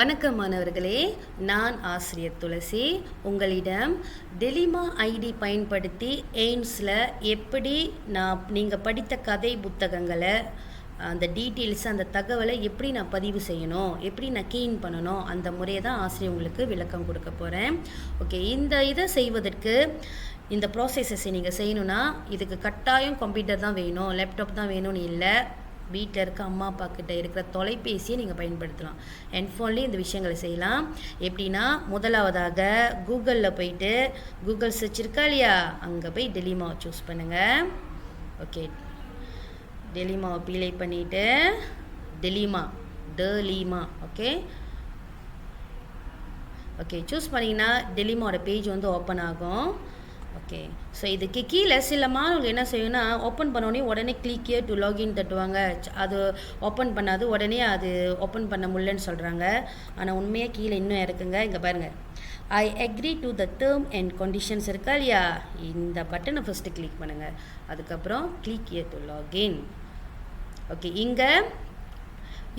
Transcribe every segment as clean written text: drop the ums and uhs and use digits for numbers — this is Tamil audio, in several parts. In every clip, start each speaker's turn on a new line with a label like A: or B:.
A: வணக்கம் மாணவர்களே, நான் ஆசிரியர் துளசி. உங்களிடம் டெலிமா ஐடி பயன்படுத்தி எய்ம்ஸில் எப்படி நீங்கள் படித்த கதை புத்தகங்களை அந்த டீட்டெயில்ஸ் அந்த தகவலை எப்படி நான் பதிவு செய்யணும், எப்படி நான் கீன் பண்ணணும், அந்த முறையை தான் ஆசிரியர் உங்களுக்கு விளக்கம் கொடுக்க போகிறேன். ஓகே, இந்த இதை செய்வதற்கு இந்த ப்ராசஸஸை நீங்கள் செய்யணுன்னா இதுக்கு கட்டாயம் கம்ப்யூட்டர் தான் வேணும், லேப்டாப் தான் வேணும்னு இல்லை. வீட்டில் இருக்க அம்மா அப்பா கிட்ட இருக்கிற தொலைபேசியை நீங்கள் பயன்படுத்தலாம். ஹெட்ஃபோன்லேயே இந்த விஷயங்களை செய்யலாம். எப்படின்னா, முதலாவதாக கூகுளில் போயிட்டு கூகுள் சர்ச் இருக்கா இல்லையா, அங்கே போய் டெலிமாவை சூஸ் பண்ணுங்கள். ஓகே, டெலிமாவை பிளே பண்ணிவிட்டு டெலிமா ஓகே ஓகே சூஸ் பண்ணிங்கன்னா டெலிமாவோட பேஜ் வந்து ஓப்பன் ஆகும். ஓகே, ஸோ இதுக்கு கீழே சில மாணவர்கள் என்ன செய்யணும்னா, ஓப்பன் பண்ணோடனே உடனே கிளிக் ஹியர் டு லாகின் தட்டுவாங்க. அது ஓப்பன் பண்ணாது, உடனே அது ஓப்பன் பண்ண முடியலன்னு சொல்கிறாங்க. ஆனால் உண்மையாக கீழே இன்னும் இருக்குங்க. இங்கே பாருங்கள், I agree to the term and conditions இருக்கா இல்லையா, இந்த பட்டனை ஃபஸ்ட்டு கிளிக் பண்ணுங்கள். அதுக்கப்புறம் click here to login. Okay, இங்கே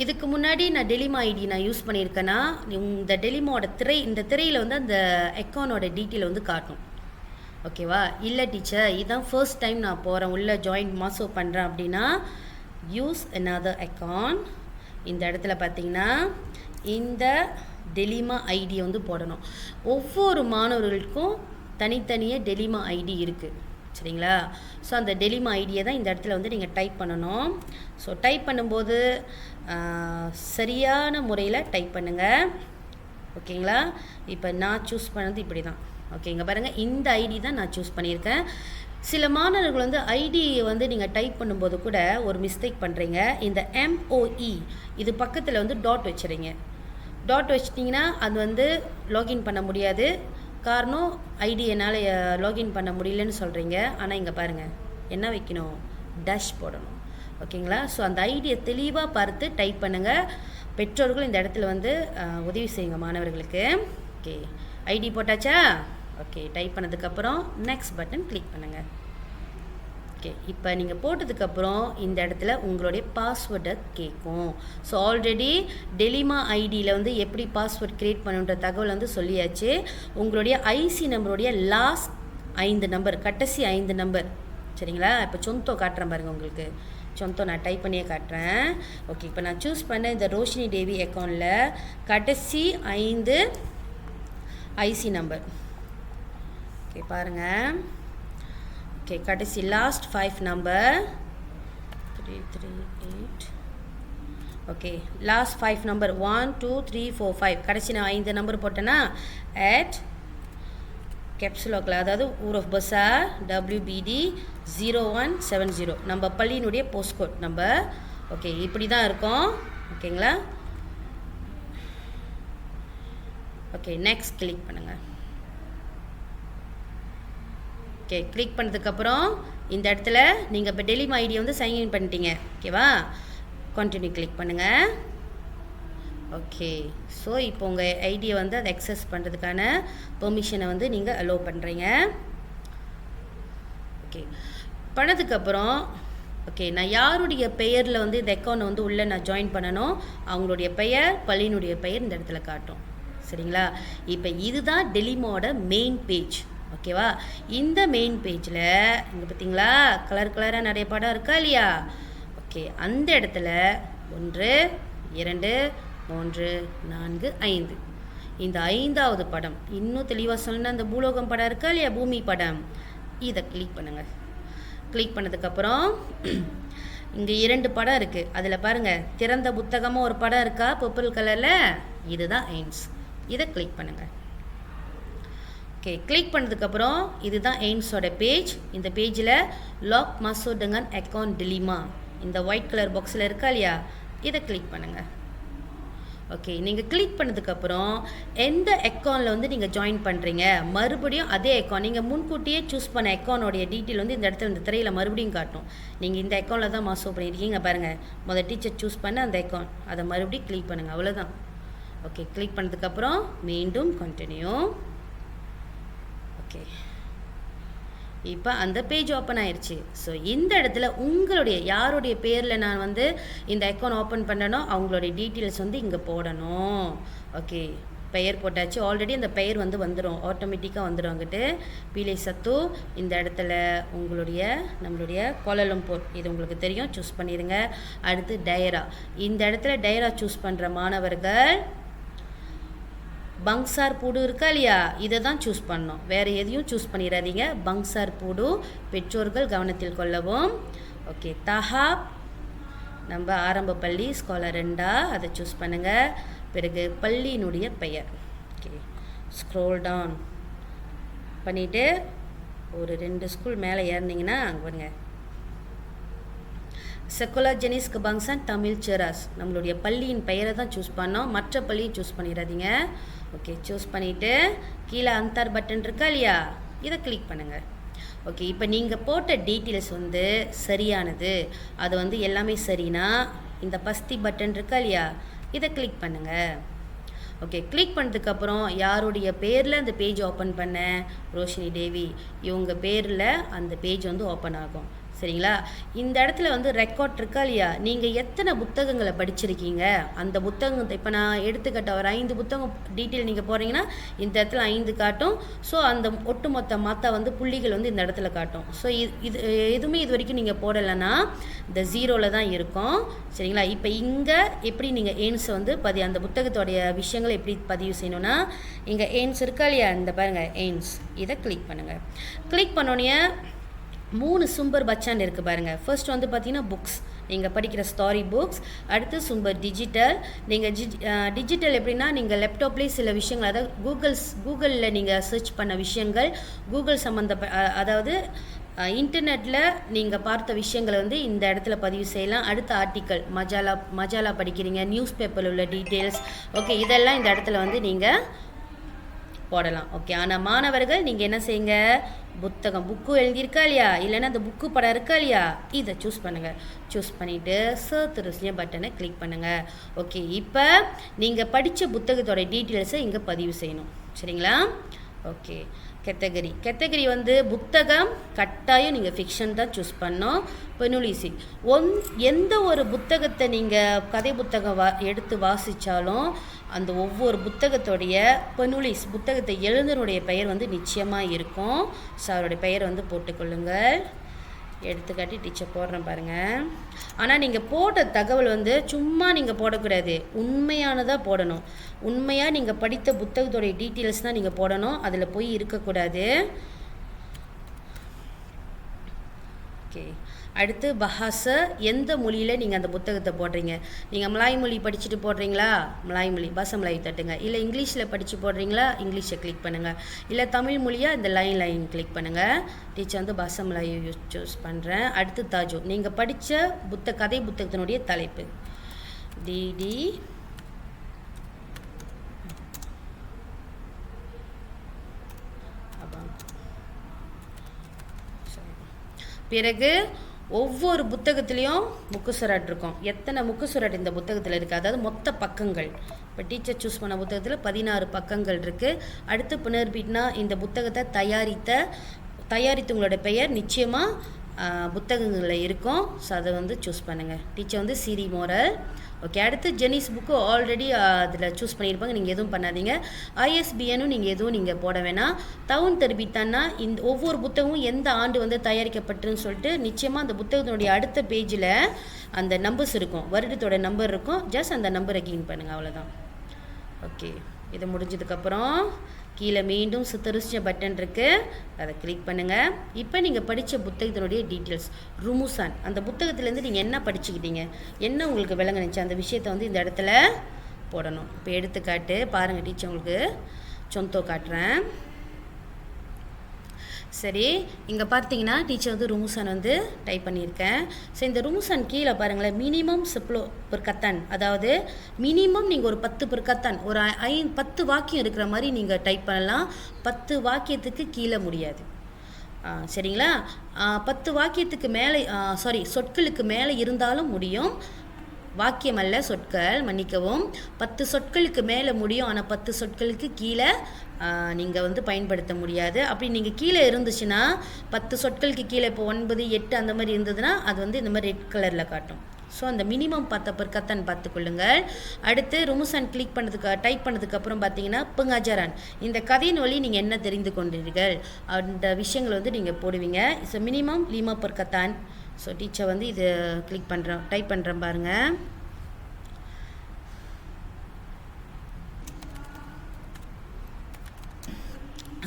A: இதுக்கு முன்னாடி நான் டெலிமா ஐடி நான் யூஸ் பண்ணியிருக்கேன்னா, இந்த டெலிமாவோட இந்த திரையில் வந்து அந்த அக்கௌண்டோட டீட்டெயில் வந்து காட்டும். ஓகேவா? இல்லை டீச்சர், இதுதான் ஃபர்ஸ்ட் டைம் நான் போகிறேன், உள்ளே ஜாயின் மாசோ பண்ணுறேன் அப்படின்னா, யூஸ் another அக்கௌண்ட். இந்த இடத்துல பார்த்தீங்கன்னா இந்த டெலிமா ஐடியை வந்து போடணும். ஒவ்வொரு மாணவர்களுக்கும் தனித்தனியாக டெலிமா ஐடி இருக்குது, சரிங்களா? ஸோ அந்த டெலிமா ஐடியை தான் இந்த இடத்துல வந்து நீங்கள் டைப் பண்ணணும். ஸோ டைப் பண்ணும்போது சரியான முறையில் டைப் பண்ணுங்கள். ஓகேங்களா? இப்போ நான் சூஸ் பண்ணது இப்படி தான். ஓகேங்க, பாருங்கள், இந்த ஐடி தான் நான் சூஸ் பண்ணியிருக்கேன். சில மாணவர்கள் வந்து ஐடி வந்து நீங்கள் டைப் பண்ணும்போது கூட ஒரு மிஸ்டேக் பண்ணுறீங்க. இந்த MOE இது பக்கத்தில் வந்து டாட் வச்சுறீங்க. டாட் வச்சிட்டிங்கன்னா அது வந்து லாகின் பண்ண முடியாது. காரணம், ஐடி என்னால் லாகின் பண்ண முடியலன்னு சொல்கிறீங்க. ஆனால் இங்கே பாருங்கள், என்ன வைக்கணும், டேஷ் போடணும். ஓகேங்களா? ஸோ அந்த ஐடியை தெளிவாக பார்த்து டைப் பண்ணுங்கள். பெற்றோர்கள் இந்த இடத்துல வந்து உதவி செய்யுங்க மாணவர்களுக்கு. ஓகே, ஐடி போட்டாச்சா? ஓகே, டைப் பண்ணதுக்கப்புறம் நெக்ஸ்ட் பட்டன் கிளிக் பண்ணுங்கள். ஓகே, இப்போ நீங்கள் போட்டதுக்கப்புறம் இந்த இடத்துல உங்களுடைய பாஸ்வேர்டை கேட்கும். ஸோ ஆல்ரெடி டெலிமா ஐடியில் வந்து எப்படி பாஸ்வேர்ட் க்ரியேட் பண்ணுன்ற தகவல் வந்து சொல்லியாச்சு. உங்களுடைய ஐசி நம்பருடைய லாஸ்ட் 5 நம்பர், கடைசி 5 நம்பர், சரிங்களா? இப்போ சொந்தோ காட்டுறேன் பாருங்கள், உங்களுக்கு சொந்தம் நான் டைப் பண்ணியே காட்டுறேன். ஓகே, இப்போ நான் சூஸ் பண்ண இந்த ரோஷினி தேவி அக்கௌண்ட்டில் கடைசி 5 ஐசி நம்பர். ஓகே, பாருங்கள். ஓகே, கடைசி last 5 number 338. Okay, last 5 number 1 2 3 4 5. கடைசி நான் 5 நம்பர் போட்டேன்னா at கேப்சுலோக்கில், அதாவது ஊர் ஆஃப் பஸ்ஸா WBD 0170 நம்ம பள்ளியினுடைய போஸ்ட்கோட் நம்பர். ஓகே, இப்படி தான் இருக்கும். ஓகேங்களா? ஓகே, நெக்ஸ்ட் கிளிக் பண்ணுங்கள். ஓகே, கிளிக் பண்ணதுக்கப்புறம் இந்த இடத்துல நீங்கள் இப்போ டெலிமா ஐடியை வந்து சைன்இன் பண்ணிட்டீங்க. ஓகேவா? கண்டினியூ கிளிக் பண்ணுங்கள். ஓகே, ஸோ இப்போ உங்கள் ஐடியை வந்து அதை அக்சஸ் பண்ணுறதுக்கான பெர்மிஷனை வந்து நீங்கள் அலோவ் பண்ணுறீங்க. ஓகே, பண்ணதுக்கப்புறம் ஓகே, நான் யாருடைய பெயரில் வந்து இந்த அக்கௌண்ட்டை வந்து உள்ளே நான் ஜாயின் பண்ணணும், அவங்களுடைய பெயர், பள்ளியினுடைய பெயர் இந்த இடத்துல காட்டும், சரிங்களா? இப்போ இதுதான் டெலிமாவோட மெயின் பேஜ். ஓகேவா? இந்த மெயின் பேஜில் இங்கே பார்த்தீங்களா, கலர் கலராக நிறைய படம் இருக்கா இல்லையா? ஓகே, அந்த இடத்துல 1 2 3 4 5 இந்த 5வது படம், இன்னும் தெளிவாக சொல்லணும்னா அந்த பூலோகம் படம் இருக்கா இல்லையா, பூமி படம், இதை கிளிக் பண்ணுங்கள். கிளிக் பண்ணதுக்கப்புறம் இங்கே 2 படம் இருக்குது. அதில் பாருங்கள், திறந்த புத்தகமாக ஒரு படம் இருக்கா பர்பிள் கலரில், இதுதான் எய்ம்ஸ். இதை கிளிக் பண்ணுங்கள். ஓகே, கிளிக் பண்ணதுக்கப்புறம் இதுதான் எய்ம்ஸோட பேஜ். இந்த பேஜில் லாக் மாசோ டெங்கன் அக்கௌண்ட் டெலிமா இந்த ஒயிட் கலர் பாக்ஸில் இருக்கா இல்லையா, இதை கிளிக் பண்ணுங்கள். ஓகே, நீங்கள் கிளிக் பண்ணதுக்கப்புறம் எந்த அக்கௌண்ட்டில் வந்து நீங்கள் ஜாயின் பண்ணுறீங்க, மறுபடியும் அதே அக்கௌண்ட் நீங்கள் முன்கூட்டியே சூஸ் பண்ண அக்கௌண்டோடைய டீட்டெயில் வந்து இந்த இடத்துல இந்த திரையில் மறுபடியும் காட்டும். நீங்கள் இந்த அக்கௌண்ட்டில் தான் மாசோ பண்ணியிருக்கீங்க பாருங்கள், முதல் டீச்சர் சூஸ் பண்ண அந்த அக்கௌண்ட், அதை மறுபடியும் கிளிக் பண்ணுங்கள், அவ்வளோதான். ஓகே, கிளிக் பண்ணதுக்கப்புறம் மீண்டும் கண்டினியூ. ஓகே, இப்போ அந்த பேஜ் ஓப்பன் ஆயிடுச்சு. ஸோ இந்த இடத்துல உங்களுடைய யாருடைய பேரில் நான் வந்து இந்த அக்கௌண்ட் ஓப்பன் பண்ணனோ அவங்களுடைய டீட்டெயில்ஸ் வந்து இங்கே போடணும். ஓகே, பெயர் போட்டாச்சு. ஆல்ரெடி அந்த பெயர் வந்து வந்துடும், ஆட்டோமேட்டிக்காக வந்துடும். அங்கிட்டு பீலை சத்து இந்த இடத்துல உங்களுடைய நம்மளுடைய கோலாலம்பூர் இது உங்களுக்கு தெரியும், சூஸ் பண்ணிடுங்க. அடுத்து டயரா, இந்த இடத்துல டயரா சூஸ் பண்ணுற மாணவர்கள் பங்சார் பூடு இருக்கா இல்லையா, இதை தான் சூஸ் பண்ணணும், வேறு எதையும் சூஸ் பண்ணிடாதீங்க. பங்சார் பூடு பெற்றோர்கள் கவனத்தில் கொள்ளவும். ஓகே, தஹாப் நம்ம ஆரம்ப பள்ளி ஸ்காலர் 2 அதை சூஸ் பண்ணுங்கள். பிறகு பள்ளியினுடைய பெயர். ஓகே, ஸ்க்ரோல் டவுன் பண்ணிவிட்டு ஒரு 2 ஸ்கூல் மேலே ஏறினீங்கன்னா அங்கே பாருங்க, செக்குலர் ஜெனிஸ் கபாங்சான் தமிழ் செராஸ், நம்மளுடைய பள்ளியின் பெயரை தான் சூஸ் பண்ணோம், மற்ற பள்ளியை சூஸ் பண்ணிடாதீங்க. ஓகே, சூஸ் பண்ணிவிட்டு கீழே அந்தார் பட்டன் இருக்கா இல்லையா, இதை கிளிக் பண்ணுங்கள். ஓகே, இப்போ நீங்கள் போட்ட டீட்டெயில்ஸ் வந்து சரியானது, அது வந்து எல்லாமே சரினா இந்த பஸ்தி பட்டன் இருக்கா இல்லையா, இதை கிளிக் பண்ணுங்கள். ஓகே, கிளிக் பண்ணதுக்கப்புறம் யாருடைய பேரில் அந்த பேஜ் ஓப்பன் பண்ண, ரோஷினி தேவி, இவங்க பேரில் அந்த பேஜ் வந்து ஓப்பன் ஆகும். சரிங்களா? இந்த இடத்துல வந்து ரெக்கார்ட் இருக்கா இல்லையா, நீங்கள் எத்தனை புத்தகங்களை படிச்சிருக்கீங்க அந்த புத்தகத்தை, இப்போ நான் எடுத்துக்கிட்ட ஒரு 5 புத்தகம் டீட்டெயில் நீங்கள் போகிறீங்கன்னா இந்த இடத்துல 5 காட்டும். ஸோ அந்த ஒட்டுமொத்த மற்ற வந்து புள்ளிகள் வந்து இந்த இடத்துல காட்டும். ஸோ இது எதுவுமே இது வரைக்கும் நீங்கள் போடலைன்னா இந்த 0ல் தான் இருக்கும். சரிங்களா? இப்போ இங்கே எப்படி நீங்கள் எய்ன்ஸை வந்து அந்த புத்தகத்தோடைய விஷயங்களை எப்படி பதிவு செய்யணும்னா, இங்கே எய்ன்ஸ் இருக்கா இல்லையா, இந்த பாருங்கள் எய்ன்ஸ், இதை கிளிக் பண்ணுங்கள். கிளிக் பண்ணோன்னே 3 சும்பர் பச்சான் இருக்குது பாருங்கள். ஃபர்ஸ்ட் வந்து பார்த்தீங்கன்னா புக்ஸ், நீங்கள் படிக்கிற ஸ்டாரி புக்ஸ். அடுத்து சும்பர் டிஜிட்டல். நீங்கள் டிஜிட்டல் எப்படின்னா, நீங்கள் லேப்டாப்லேயே சில விஷயங்கள், அதாவது கூகுளில் நீங்கள் சர்ச் பண்ண விஷயங்கள், கூகுள் அதாவது இன்டர்நெட்டில் நீங்கள் பார்த்த விஷயங்களை வந்து இந்த இடத்துல பதிவு செய்யலாம். அடுத்த ஆர்டிக்கல், மஜாலா படிக்கிறீங்க, நியூஸ் பேப்பரில் உள்ள டீட்டெயில்ஸ், ஓகே, இதெல்லாம் இந்த இடத்துல வந்து நீங்கள் போடலாம். ஓகே, ஆனால் மாணவர்கள் நீங்கள் என்ன செய்யுங்க, புக்கு எழுதியிருக்கா இல்லையா, இல்லைன்னா அந்த புக்கு படம் இருக்கா இல்லையா, இதை சூஸ் பண்ணுங்கள். சூஸ் பண்ணிவிட்டு சர்ச் பட்டனை கிளிக் பண்ணுங்கள். ஓகே, இப்போ நீங்கள் படித்த புத்தகத்தோட டீட்டெயில்ஸை இங்கே பதிவு செய்யணும். சரிங்களா? ஓகே, கேட்டகரி வந்து புத்தகம் கட்டாயம் நீங்கள் ஃபிக்ஷன் தான் சூஸ் பண்ணோம். பெனுலிசி, எந்த ஒரு புத்தகத்தை நீங்கள் கதை புத்தகம் எடுத்து வாசித்தாலும் அந்த ஒவ்வொரு புத்தகத்தோடைய பெனுலிஸ், புத்தகத்தை எழுந்தனுடைய பெயர் வந்து நிச்சயமாக இருக்கும். ஸோ அவருடைய பெயரை வந்து போட்டுக்கொள்ளுங்கள். எடுத்துக்காட்டி டீச்சர் போடுறேன் பாருங்கள். ஆனால் நீங்கள் போட்ட தகவல் வந்து சும்மா நீங்கள் போடக்கூடாது, உண்மையானதாக போடணும். உண்மையாக நீங்கள் படித்த புத்தகத்தோடைய டீட்டெயில்ஸ் தான் நீங்கள் போடணும், அதில் போய் இருக்கக்கூடாது. ஓகே, அடுத்து பஹாச, எந்த மொழியில் நீங்கள் அந்த புத்தகத்தை போடுறீங்க. நீங்கள் மலாய் மொழி படிச்சுட்டு போடுறீங்களா, மலாய் மொழி பாச மலாய் தட்டுங்க. இல்லை இங்கிலீஷில் படித்து போடுறீங்களா, இங்கிலீஷை கிளிக் பண்ணுங்கள். இல்லை தமிழ் மொழியாக இந்த லைன் கிளிக் பண்ணுங்கள். டீச்சர் வந்து பாச மலாய் சூஸ் பண்ணுறேன். அடுத்து தாஜு, நீங்கள் படித்த கதை புத்தகத்தினுடைய தலைப்பு. டிடி பிறகு ஒவ்வொரு புத்தகத்துலேயும் முக்கு சுராட் இருக்கும். எத்தனை முக்கு சுராட் இந்த புத்தகத்தில் இருக்குது, அதாவது மொத்த பக்கங்கள். இப்போ டீச்சர் சூஸ் பண்ண புத்தகத்தில் 16 பக்கங்கள் இருக்குது. அடுத்து புனர்பீட்னா, இந்த புத்தகத்தை தயாரித்தவங்களோட பெயர் நிச்சயமாக புத்தகங்களில் இருக்கும். ஸோ அதை வந்து சூஸ் பண்ணுங்கள். டீச்சர் வந்து சிரி மோரல். ஓகே, அடுத்து ஜெனிஸ் புக்கு ஆல்ரெடி அதில் சூஸ் பண்ணியிருப்பாங்க, நீங்கள் எதுவும் பண்ணாதீங்க. ஐஎஸ்பிஎனும் நீங்கள் எதுவும் நீங்கள் போட வேணாம். டவுன் தெரிவித்தான்னா இந்த ஒவ்வொரு புத்தகமும் எந்த ஆண்டு வந்து தயாரிக்கப்பட்டுன்னு சொல்லிட்டு நிச்சயமாக அந்த புத்தகத்தினுடைய அடுத்த பேஜில் அந்த நம்பர்ஸ் இருக்கும், வருடத்தோட நம்பர் இருக்கும். ஜஸ்ட் அந்த நம்பரை கெயின் பண்ணுங்கள், அவ்வளோதான். ஓகே, இது முடிஞ்சதுக்கப்புறம் கீழே மீண்டும் சுத்தரிச்ச பட்டன் இருக்குது, அதை கிளிக் பண்ணுங்கள். இப்போ நீங்கள் படித்த புத்தகத்தினுடைய டீட்டெயில்ஸ், ருமுசான், அந்த புத்தகத்துலேருந்து நீங்கள் என்ன படிச்சுக்கிட்டீங்க, என்ன உங்களுக்கு விளங்குனுச்சு, அந்த விஷயத்தை வந்து இந்த இடத்துல போடணும். இப்போ எடுத்துக்காட்டு பாருங்கள், டீச்சர் உங்களுக்கு சொந்தோ காட்டுறேன். சரி, இங்கே பார்த்தீங்கன்னா டீச்சர் வந்து ருமுசான் வந்து டைப் பண்ணியிருக்கேன். ஸோ இந்த ருமுசான் கீழே பாருங்களேன், மினிமம் சிப்ளோ பெர்கத்தான், அதாவது மினிமம் நீங்கள் ஒரு 10 பெர்கத்தான், ஒரு 10 வாக்கியம் இருக்கிற மாதிரி நீங்கள் டைப் பண்ணலாம். 10 வாக்கியத்துக்கு கீழே முடியாது. சரிங்களா? 10 வாக்கியத்துக்கு மேலே சொற்களுக்கு மேலே இருந்தாலும் முடியும். வாக்கியம் அல்ல, சொற்கள், மன்னிக்கவும். 10 சொற்களுக்கு மேலே முடியும், ஆனால் 10 சொற்களுக்கு கீழே நீங்கள் வந்து பயன்படுத்த முடியாது. அப்படி நீங்கள் கீழே இருந்துச்சுன்னா 10 சொற்களுக்கு கீழே இப்போ 9, 8 அந்த மாதிரி இருந்ததுன்னா அது வந்து இந்த மாதிரி ரெட் கலரில் காட்டும். ஸோ அந்த மினிமம் பார்த்த பெருக்கத்தான் பார்த்துக்கொள்ளுங்கள். அடுத்து ருமுசான் கிளிக் பண்ணதுக்கு டைப் பண்ணதுக்கப்புறம் பார்த்தீங்கன்னா pengajaran, இந்த கதையின் வழி நீங்கள் என்ன தெரிந்து கொண்டீர்கள் அந்த விஷயங்கள் வந்து நீங்கள் போடுவீங்க. So minimum 5 பெருக்கத்தான். ஸோ டீச்சர் வந்து இது கிளிக் பண்ணுறோம், டைப் பண்ணுறேன் பாருங்கள்.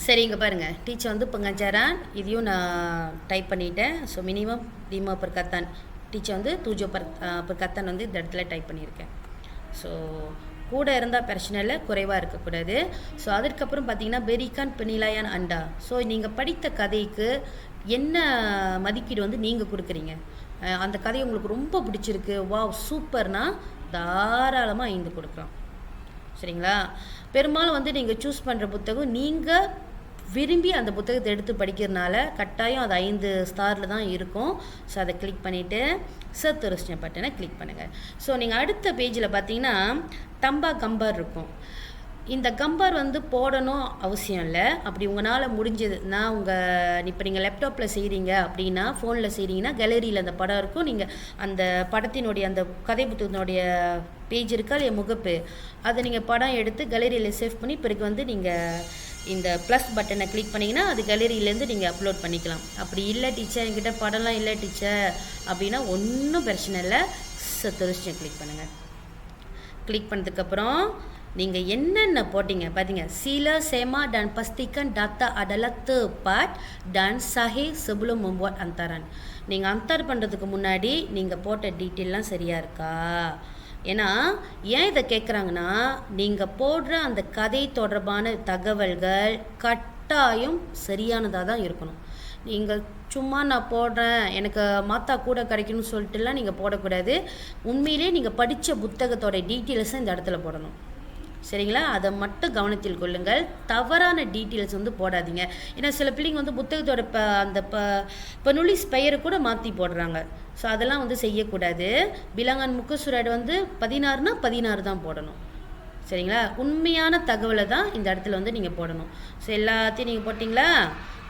A: சரி, இங்கே பாருங்கள், டீச்சர் வந்து pengajaran இதையும் நான் டைப் பண்ணிட்டேன். So minimum 5 பெருக்கத்தான். டீச்சர் வந்து 7 பெருக்கத்தான் வந்து இந்த இடத்துல டைப் பண்ணியிருக்கேன். ஸோ கூட இருந்தால் பிரச்சனை இல்லை, குறைவாக இருக்கக்கூடாது. ஸோ அதற்கப்புறம் பார்த்தீங்கன்னா பெரிகான் பெனிலாயான் அண்டா. ஸோ நீங்கள் படித்த கதைக்கு என்ன மதிப்பீடு வந்து நீங்கள் கொடுக்குறீங்க? அந்த கதை உங்களுக்கு ரொம்ப பிடிச்சிருக்கு, வாவ் சூப்பர்னா தாராளமாக 5 கொடுக்கலாம். சரிங்களா? பெரும்பாலும் வந்து நீங்கள் சூஸ் பண்ணுற புத்தகம் நீங்கள் விரும்பி அந்த புத்தகத்தை எடுத்து படிக்கிறதுனால கட்டாயம் அது 5 ஸ்டாரில் தான் இருக்கும். ஸோ அதை கிளிக் பண்ணிவிட்டு சர்ச் பட்டனை கிளிக் பண்ணுங்கள். ஸோ நீங்கள் அடுத்த பேஜில் பார்த்தீங்கன்னா தம்பா கம்பார் இருக்கும். இந்த கம்பார் வந்து போடணும் அவசியம் இல்லை. அப்படி உங்களால் முடிஞ்சது, நான் இப்போ நீங்கள் லேப்டாப்பில் செய்கிறீங்க அப்படின்னா, ஃபோனில் செய்கிறீங்கன்னா கேலரியில் அந்த படம் இருக்கும். நீங்கள் அந்த படத்தினுடைய அந்த கதை புத்தகத்தினுடைய பேஜ் இருக்கா இல்லையா, முகப்பு, அதை நீங்கள் படம் எடுத்து கேலரியில் சேவ் பண்ணி பிறகு வந்து நீங்கள் இந்த ப்ளஸ் பட்டனை கிளிக் பண்ணிங்கன்னா அது கேலரியிலேருந்து நீங்கள் அப்லோட் பண்ணிக்கலாம். அப்படி இல்லை டீச்சர் என்கிட்ட படம்லாம் இல்லை டீச்சர் அப்படின்னா ஒன்றும் பிரச்சனை இல்லை, சர்ச் கிளிக் பண்ணுங்கள். கிளிக் பண்ணதுக்கப்புறம் நீங்கள் என்னென்ன போட்டிங்க பார்த்தீங்க, sila sema dan pastikan data adalah tepat dan sahih sebelum membuat antaran. நீங்கள் அன்தார் பண்ணுறதுக்கு முன்னாடி நீங்கள் போட்ட டீட்டெயிலாம் சரியாக இருக்கா? ஏன்னா ஏன் இதை கேட்குறாங்கன்னா, நீங்கள் போடுற அந்த கதை தொடர்பான தகவல்கள் கட்டாயம் சரியானதாக தான் இருக்கணும். நீங்கள் சும்மா நான் போடுறேன் எனக்கு மாத்தா கூட கிடைக்கணும்னு சொல்லிட்டுலாம் நீங்கள் போடக்கூடாது. உண்மையிலே நீங்கள் படித்த புத்தகத்தோட டீட்டெயில்ஸை இந்த இடத்துல போடணும். சரிங்களா? அதை மட்டும் கவனத்தில் கொள்ளுங்கள். தவறான டீட்டெயில்ஸ் வந்து போடாதீங்க. ஏன்னா சில பிள்ளைங்க வந்து புத்தகத்தோட அந்த பனுலிஸ் பெயரை கூட மாற்றி போடுறாங்க. ஸோ அதெல்லாம் வந்து செய்யக்கூடாது. பிலங்கன் முக்கசுராடு வந்து 16னா 16 தான் போடணும். சரிங்களா? உண்மையான தகவலை தான் இந்த இடத்துல வந்து நீங்கள் போடணும். ஸோ எல்லாத்தையும் நீங்கள் போட்டிங்களா?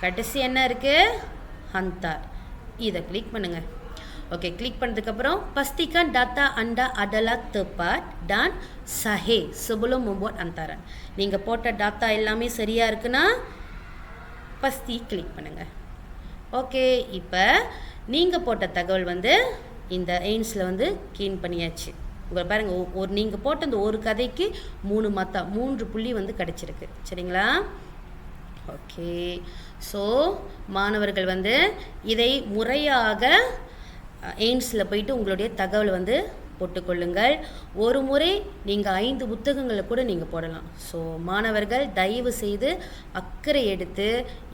A: கடைசி என்ன இருக்குது, அந்தார், இதை கிளிக் பண்ணுங்கள். ஓகே, கிளிக் பண்ணதுக்கப்புறம் pastikan data anda adalah tepat dan sahih sebelum membuat antaran. நீங்கள் போட்ட டாட்டா எல்லாமே சரியாக இருக்குன்னா பஸ்தி கிளிக் பண்ணுங்கள். ஓகே, இப்போ நீங்கள் போட்ட தகவல் வந்து இந்த எய்ன்ஸில் வந்து கீன் பண்ணியாச்சு. உங்களை பாருங்கள், நீங்கள் போட்ட அந்த ஒரு கதைக்கு 3 புள்ளி வந்து கிடச்சிருக்கு. சரிங்களா? ஓகே, ஸோ மாணவர்கள் வந்து இதை முறையாக எய்ன்ஸில் போயிட்டு உங்களுடைய தகவல் வந்து போட்டுக்கொள்ளுங்கள். ஒரு முறை நீங்கள் 5 புத்தகங்களை கூட நீங்கள் போடலாம். ஸோ மாணவர்கள் தயவு செய்து அக்கறை எடுத்து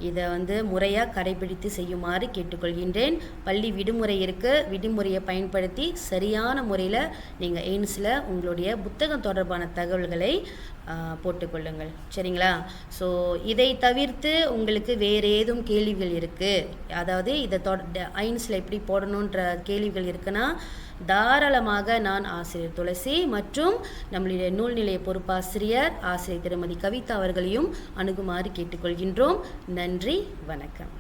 A: இதை வந்து முறையாக கடைபிடித்து செய்யுமாறு கேட்டுக்கொள்கின்றேன். பள்ளி விடுமுறை இருக்குது, விடுமுறையை பயன்படுத்தி சரியான முறையில் நீங்கள் எய்ன்ஸில் உங்களுடைய புத்தகம் தொடர்பான தகவல்களை போட்டுக்கொள்ளுங்கள். சரிங்களா? ஸோ இதை தவிர்த்து உங்களுக்கு வேறு ஏதும் கேள்விகள் இருக்குது, அதாவது இதை எய்ன்ஸில் எப்படி போடணுன்ற கேள்விகள் இருக்குன்னா தாராளமாக நான் ஆசிரியர் துளசி மற்றும் நம்மளுடைய நூல் நிலைய பொறுப்பாசிரியர் ஆசிரியர் திருமதி கவிதா அவர்களையும் அணுகுமாறு கேட்டுக்கொள்கின்றோம். நன்றி, வணக்கம்.